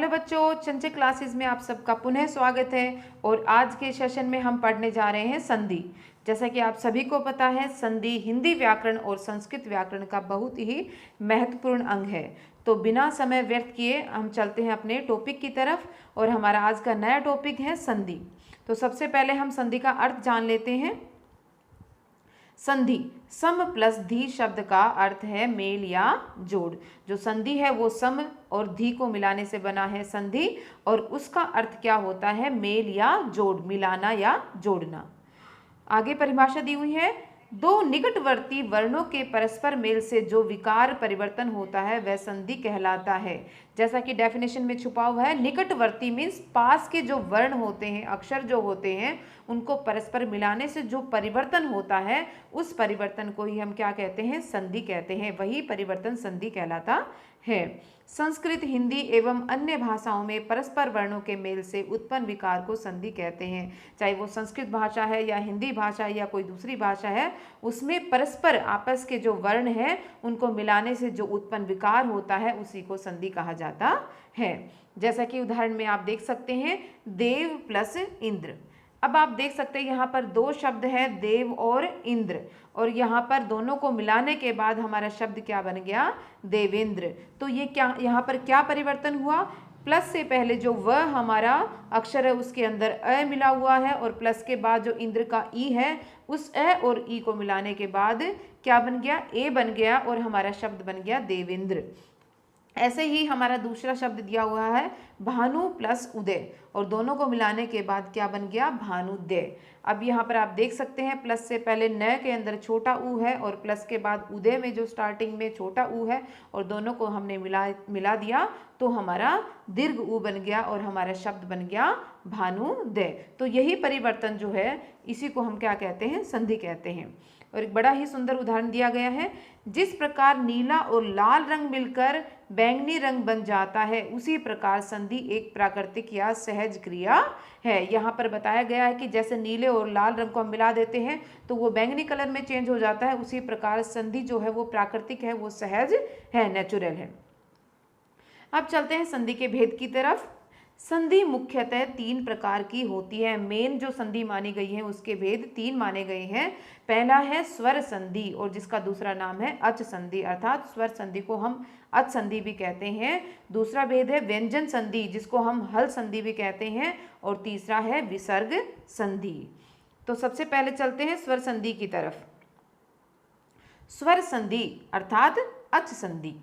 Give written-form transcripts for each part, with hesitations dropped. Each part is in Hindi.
हेलो बच्चों, चंचल क्लासेस में आप सबका पुनः स्वागत है। और आज के सेशन में हम पढ़ने जा रहे हैं संधि। जैसा कि आप सभी को पता है, संधि हिंदी व्याकरण और संस्कृत व्याकरण का बहुत ही महत्वपूर्ण अंग है। तो बिना समय व्यर्थ किए हम चलते हैं अपने टॉपिक की तरफ। और हमारा आज का नया टॉपिक है संधि। तो सबसे पहले हम संधि का अर्थ जान लेते हैं। संधि सम प्लस धी शब्द का अर्थ है मेल या जोड़। जो संधि है वो सम और धी को मिलाने से बना है संधि, और उसका अर्थ क्या होता है? मेल या जोड़, मिलाना या जोड़ना। आगे परिभाषा दी हुई है, दो निकटवर्ती वर्णों के परस्पर मेल से जो विकार परिवर्तन होता है वह संधि कहलाता है। जैसा कि डेफिनेशन में छुपा हुआ है, निकटवर्ती मीन्स पास के जो वर्ण होते हैं, अक्षर जो होते हैं, उनको परस्पर मिलाने से जो परिवर्तन होता है उस परिवर्तन को ही हम क्या कहते हैं? संधि कहते हैं। वही परिवर्तन संधि कहलाता है। संस्कृत, हिंदी एवं अन्य भाषाओं में परस्पर वर्णों के मेल से उत्पन्न विकार को संधि कहते हैं। चाहे वो संस्कृत भाषा है या हिंदी भाषा है या कोई दूसरी भाषा है, उसमें परस्पर आपस के जो वर्ण हैं उनको मिलाने से जो उत्पन्न विकार होता है उसी को संधि कहा जाता है। जैसा कि उदाहरण में आप देख सकते हैं, देव प्लस इंद्र। अब आप देख सकते हैं यहाँ पर दो शब्द हैं, देव और इंद्र, और यहाँ पर दोनों को मिलाने के बाद हमारा शब्द क्या बन गया? देवेंद्र। तो ये क्या, यहाँ पर क्या परिवर्तन हुआ? प्लस से पहले जो व हमारा अक्षर है उसके अंदर अ मिला हुआ है, और प्लस के बाद जो इंद्र का ई है उस अ और ई को मिलाने के बाद क्या बन गया? ए बन गया, और हमारा शब्द बन गया देवेंद्र। ऐसे ही हमारा दूसरा शब्द दिया हुआ है भानु प्लस उदय, और दोनों को मिलाने के बाद क्या बन गया? भानुदय। अब यहाँ पर आप देख सकते हैं, प्लस से पहले न के अंदर छोटा ऊ है, और प्लस के बाद उदय में जो स्टार्टिंग में छोटा ऊ है, और दोनों को हमने मिला दिया तो हमारा दीर्घ ऊ बन गया, और हमारा शब्द बन गया भानुदय। तो यही परिवर्तन जो है इसी को हम क्या कहते हैं? संधि कहते हैं। और एक बड़ा ही सुंदर उदाहरण दिया गया है, जिस प्रकार नीला और लाल रंग मिलकर बैंगनी रंग बन जाता है उसी प्रकार संधि एक प्राकृतिक या सहज क्रिया है। यहाँ पर बताया गया है कि जैसे नीले और लाल रंग को हम मिला देते हैं तो वो बैंगनी कलर में चेंज हो जाता है, उसी प्रकार संधि जो है वो प्राकृतिक है, वो सहज है, नेचुरल है। अब चलते हैं संधि के भेद की तरफ। संधि मुख्यतः तीन प्रकार की होती है। मेन जो संधि मानी गई है उसके भेद तीन माने गए हैं। पहला है स्वर संधि, और जिसका दूसरा नाम है अच संधि, अर्थात स्वर संधि को हम अच संधि भी कहते हैं। दूसरा भेद है व्यंजन संधि, जिसको हम हल संधि भी कहते हैं। और तीसरा है विसर्ग संधि। तो सबसे पहले चलते हैं स्वर संधि की तरफ। स्वर संधि अर्थात अच संधि,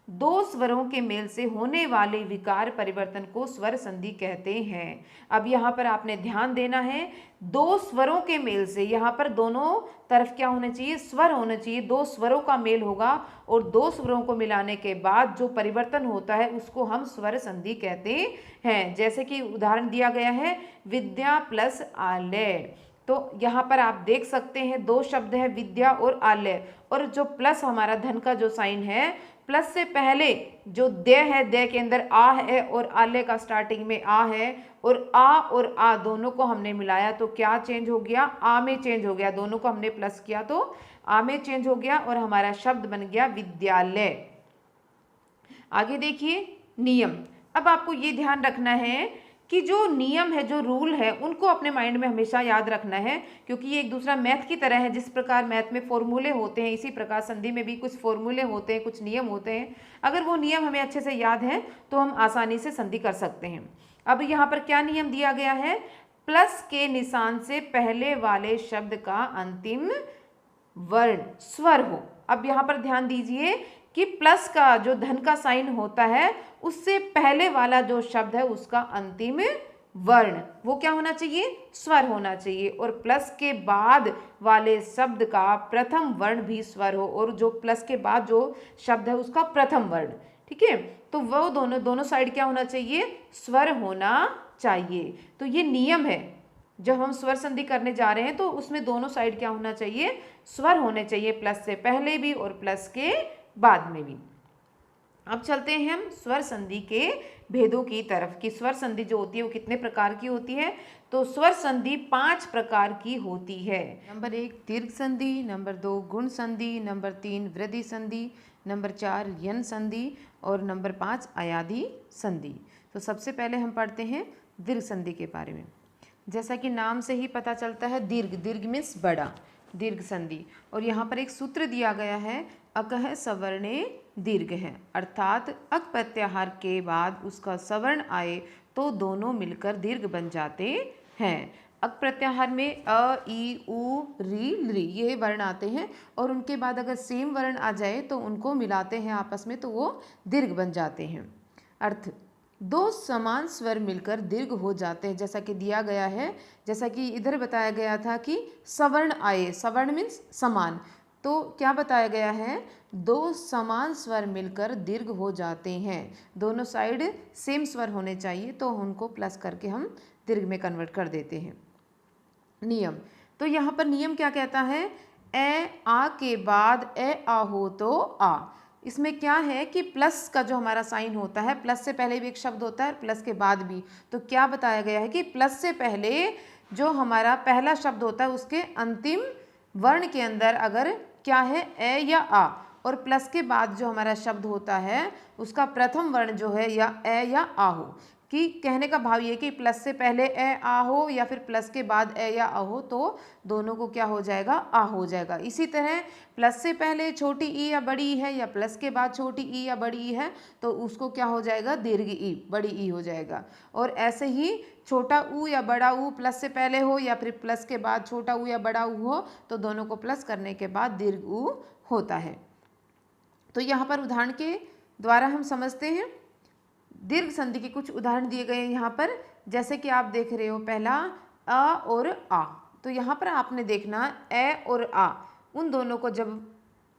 दो स्वरों के मेल से होने वाले विकार परिवर्तन को स्वर संधि कहते हैं। अब यहाँ पर आपने ध्यान देना है, दो स्वरों के मेल से, यहाँ पर दोनों तरफ क्या होना चाहिए? स्वर होना चाहिए। दो स्वरों का मेल होगा और दो स्वरों को मिलाने के बाद जो परिवर्तन होता है उसको हम स्वर संधि कहते हैं। जैसे कि उदाहरण दिया गया है, विद्या प्लस आलय। तो यहाँ पर आप देख सकते हैं दो शब्द है, विद्या और आलय, और जो प्लस हमारा धन का जो साइन है, प्लस से पहले जो दे है, दे के अंदर आ है, और आले का स्टार्टिंग में आ है, और आ दोनों को हमने मिलाया तो क्या चेंज हो गया? आ में चेंज हो गया। दोनों को हमने प्लस किया तो आ में चेंज हो गया, और हमारा शब्द बन गया विद्यालय। आगे देखिए नियम। अब आपको ये ध्यान रखना है कि जो नियम है, जो रूल है, उनको अपने माइंड में हमेशा याद रखना है, क्योंकि ये एक दूसरा मैथ की तरह है। जिस प्रकार मैथ में फॉर्मूले होते हैं, इसी प्रकार संधि में भी कुछ फॉर्मूले होते हैं, कुछ नियम होते हैं। अगर वो नियम हमें अच्छे से याद है तो हम आसानी से संधि कर सकते हैं। अब यहाँ पर क्या नियम दिया गया है? प्लस के निशान से पहले वाले शब्द का अंतिम वर्ण स्वर हो। अब यहाँ पर ध्यान दीजिए कि प्लस का जो धन का साइन होता है उससे पहले वाला जो शब्द है उसका अंतिम वर्ण वो क्या होना चाहिए? स्वर होना चाहिए। और प्लस के बाद वाले शब्द का प्रथम वर्ण भी स्वर हो, और जो प्लस के बाद जो शब्द है उसका प्रथम वर्ण, ठीक है, तो वो दोनों साइड क्या होना चाहिए? स्वर होना चाहिए। तो ये नियम है। जब हम स्वर संधि करने जा रहे हैं तो उसमें दोनों साइड क्या होना चाहिए? स्वर होने चाहिए, प्लस से पहले भी और प्लस के बाद में भी। अब चलते हैं हम स्वर संधि के भेदों की तरफ कि स्वर संधि जो होती है वो कितने प्रकार की होती है। तो स्वर संधि 5 प्रकार की होती है। नंबर 1 दीर्घ संधि, नंबर 2 गुण संधि, नंबर 3 वृद्धि संधि, नंबर 4 यन संधि, और नंबर 5 अयाधि संधि। तो सबसे पहले हम पढ़ते हैं दीर्घ संधि के बारे में। जैसा कि नाम से ही पता चलता है, दीर्घ, दीर्घ मीन्स बड़ा, दीर्घ संधि। और यहाँ पर एक सूत्र दिया गया है, अकह सवर्णे दीर्घ है, अर्थात अक प्रत्याहार के बाद उसका सवर्ण आए तो दोनों मिलकर दीर्घ बन जाते हैं। अक प्रत्याहार में अ, ई, उ, री, लृ ये वर्ण आते हैं और उनके बाद अगर सेम वर्ण आ जाए तो उनको मिलाते हैं आपस में तो वो दीर्घ बन जाते हैं। अर्थ, दो समान स्वर मिलकर दीर्घ हो जाते हैं, जैसा कि दिया गया है। जैसा कि इधर बताया गया था कि सवर्ण आए, सवर्ण मीन्स समान, तो क्या बताया गया है, दो समान स्वर मिलकर दीर्घ हो जाते हैं। दोनों साइड सेम स्वर होने चाहिए तो उनको प्लस करके हम दीर्घ में कन्वर्ट कर देते हैं। नियम, तो यहाँ पर नियम क्या कहता है, ए आ के बाद ए आ हो तो आ। इसमें क्या है कि प्लस का जो हमारा साइन होता है, प्लस से पहले भी एक शब्द होता है, प्लस के बाद भी, तो क्या बताया गया है कि प्लस से पहले जो हमारा पहला शब्द होता है उसके अंतिम वर्ण के अंदर अगर क्या है, ए या आ, और प्लस के बाद जो हमारा शब्द होता है उसका प्रथम वर्ण जो है या ए या आ हो। कि कहने का भाव ये कि प्लस से पहले ए आ हो या फिर प्लस के बाद ए या आ हो तो दोनों को क्या हो जाएगा, आ हो जाएगा। इसी तरह प्लस से पहले छोटी ई या बड़ी ई है या प्लस के बाद छोटी ई या बड़ी ई है तो उसको क्या हो जाएगा, दीर्घ ई, बड़ी ई हो जाएगा। और ऐसे ही छोटा ऊ या बड़ा ऊ प्लस से पहले हो या फिर प्लस के बाद छोटा ऊ या बड़ा ऊ हो तो दोनों को प्लस करने के बाद दीर्घ ऊ होता है। तो यहाँ पर उदाहरण के द्वारा हम समझते हैं। दीर्घ संधि के कुछ उदाहरण दिए गए हैं यहाँ पर, जैसे कि आप देख रहे हो, पहला अ और आ। तो यहाँ पर आपने देखना ए और आ, उन दोनों को जब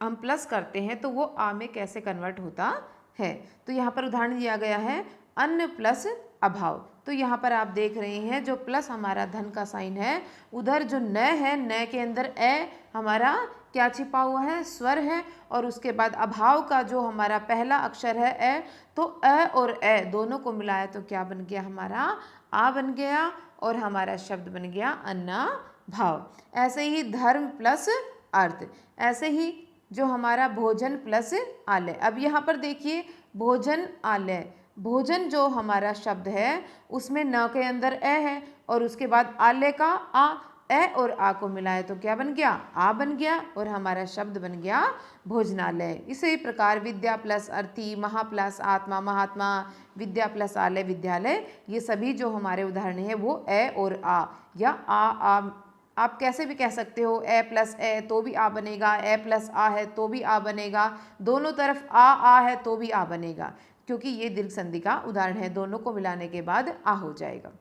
हम प्लस करते हैं तो वो आ में कैसे कन्वर्ट होता है। तो यहाँ पर उदाहरण दिया गया है, अन्न प्लस अभाव। तो यहाँ पर आप देख रहे हैं जो प्लस हमारा धन का साइन है, उधर जो न है, न के अंदर ए हमारा क्या छिपा हुआ है, स्वर है, और उसके बाद अभाव का जो हमारा पहला अक्षर है ए, तो अ और ए दोनों को मिलाया तो क्या बन गया, हमारा आ बन गया और हमारा शब्द बन गया अन्ना भाव। ऐसे ही धर्म प्लस अर्थ, ऐसे ही जो हमारा भोजन प्लस आलय। अब यहाँ पर देखिए भोजन आलय, भोजन जो हमारा शब्द है उसमें न के अंदर ए है और उसके बाद आलय का आ, ए और आ को मिलाए तो क्या बन गया, आ बन गया और हमारा शब्द बन गया भोजनालय। इसी प्रकार विद्या प्लस अर्थी, महा प्लस आत्मा महात्मा, विद्या प्लस आलय विद्यालय, ये सभी जो हमारे उदाहरण हैं वो ए और आ या आ आप कैसे भी कह सकते हो, ए प्लस ए तो भी आ बनेगा, ए प्लस आ है तो भी आ बनेगा, दोनों तरफ आ है तो भी आ बनेगा, क्योंकि ये दीर्घ संधि का उदाहरण है, दोनों को मिलाने के बाद आ हो जाएगा।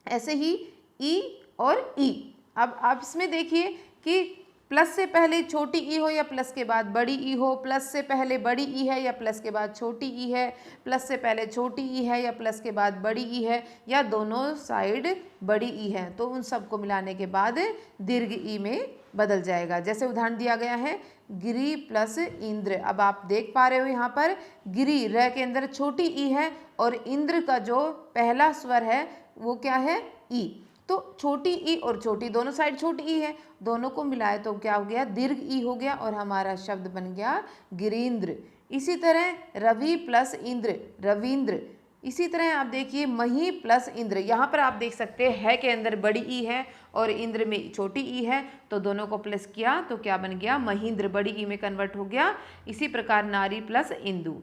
ऐसे ही ई और ई। अब आप इसमें देखिए कि प्लस से पहले छोटी ई हो या प्लस के बाद बड़ी ई हो, प्लस से पहले बड़ी ई है या प्लस के बाद छोटी ई है, प्लस से पहले छोटी ई है या प्लस के बाद बड़ी ई है, या दोनों साइड बड़ी ई है, तो उन सबको मिलाने के बाद दीर्घ ई में बदल जाएगा। जैसे उदाहरण दिया गया है गिरी प्लस इंद्र। अब आप देख पा रहे हो यहाँ पर गिरी र के अंदर छोटी ई है और इंद्र का जो पहला स्वर है वो क्या है, ई। तो छोटी ई और छोटी दोनों साइड छोटी ई है, दोनों को मिलाए तो क्या हो गया, दीर्घ ई हो गया और हमारा शब्द बन गया गिरीन्द्र। इसी तरह रवि प्लस इंद्र, रविंद्र। इसी तरह आप देखिए मही प्लस इंद्र, यहाँ पर आप देख सकते हैं है के अंदर बड़ी ई है और इंद्र में छोटी ई है, तो दोनों को प्लस किया तो क्या बन गया, महींद्र, बड़ी ई में कन्वर्ट हो गया। इसी प्रकार नारी प्लस इंदु।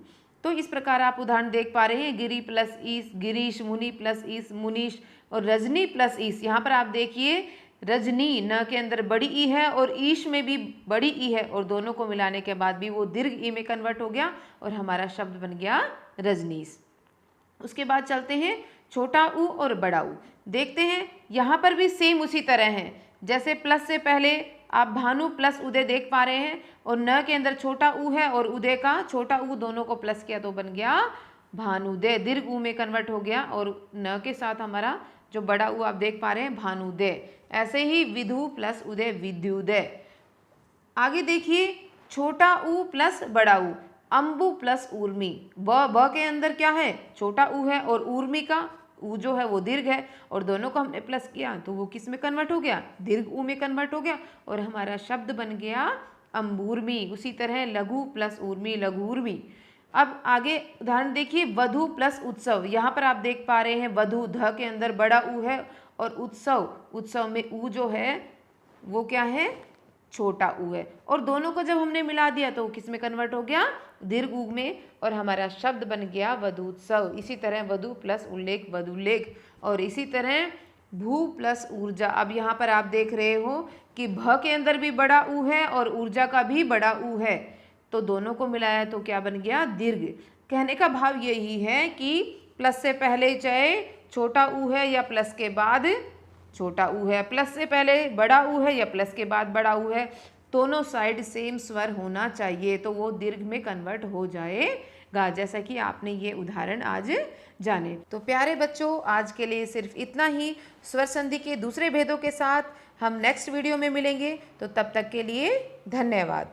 तो इस प्रकार आप उदाहरण देख पा रहे हैं, गिरी प्लस ईस गिरीश, मुनि प्लस ईस मुनीश, और रजनी प्लस ईस। यहाँ पर आप देखिए रजनी न के अंदर बड़ी ई है और ईश में भी बड़ी ई है और दोनों को मिलाने के बाद भी वो दीर्घ ई में कन्वर्ट हो गया और हमारा शब्द बन गया रजनीश। उसके बाद चलते हैं छोटा ऊ और बड़ा ऊ। देखते हैं यहाँ पर भी सेम उसी तरह है, जैसे प्लस से पहले आप भानु प्लस उदय देख पा रहे हैं और न के अंदर छोटा ऊ है और उदय का छोटा ऊ, दोनों को प्लस किया तो बन गया भानुदय, दीर्घ ऊ में कन्वर्ट हो गया और न के साथ हमारा जो बड़ा ऊ आप देख पा रहे हैं भानुदय। ऐसे ही विधु प्लस उदय विद्युदय। आगे देखिए छोटा ऊ प्लस बड़ा ऊ, अम्बु प्लस ऊर्मी। ब के अंदर क्या है, छोटा ऊ है और ऊर्मी का ऊ जो है वो दीर्घ है और दोनों को हमने प्लस किया तो वो किस में कन्वर्ट हो गया, दीर्घ ऊ में कन्वर्ट हो गया और हमारा शब्द बन गया अम्बूर्मी। उसी तरह लघु प्लस ऊर्मी लघुर्मी। अब आगे उदाहरण देखिए, वधु प्लस उत्सव। यहाँ पर आप देख पा रहे हैं वधु ध के अंदर बड़ा ऊ है और उत्सव में ऊ जो है वो क्या है, छोटा ऊ है। और दोनों को जब हमने मिला दिया तो किस में कन्वर्ट हो गया, दीर्घ ऊ में, और हमारा शब्द बन गया वधूत्सव। इसी तरह वधु प्लस उल्लेख वधुलेख, और इसी तरह भू प्लस ऊर्जा। अब यहाँ पर आप देख रहे हो कि भ के अंदर भी बड़ा ऊ है और ऊर्जा का भी बड़ा ऊ है, तो दोनों को मिलाया तो क्या बन गया, दीर्घ। कहने का भाव यही है कि प्लस से पहले चाहे छोटा ऊ है या प्लस के बाद छोटा ऊ है, प्लस से पहले बड़ा ऊ है या प्लस के बाद बड़ा ऊ है, दोनों साइड सेम स्वर होना चाहिए तो वो दीर्घ में कन्वर्ट हो जाएगा। जैसा कि आपने ये उदाहरण आज जाने। तो प्यारे बच्चों, आज के लिए सिर्फ इतना ही। स्वर संधि के दूसरे भेदों के साथ हम नेक्स्ट वीडियो में मिलेंगे, तो तब तक के लिए धन्यवाद।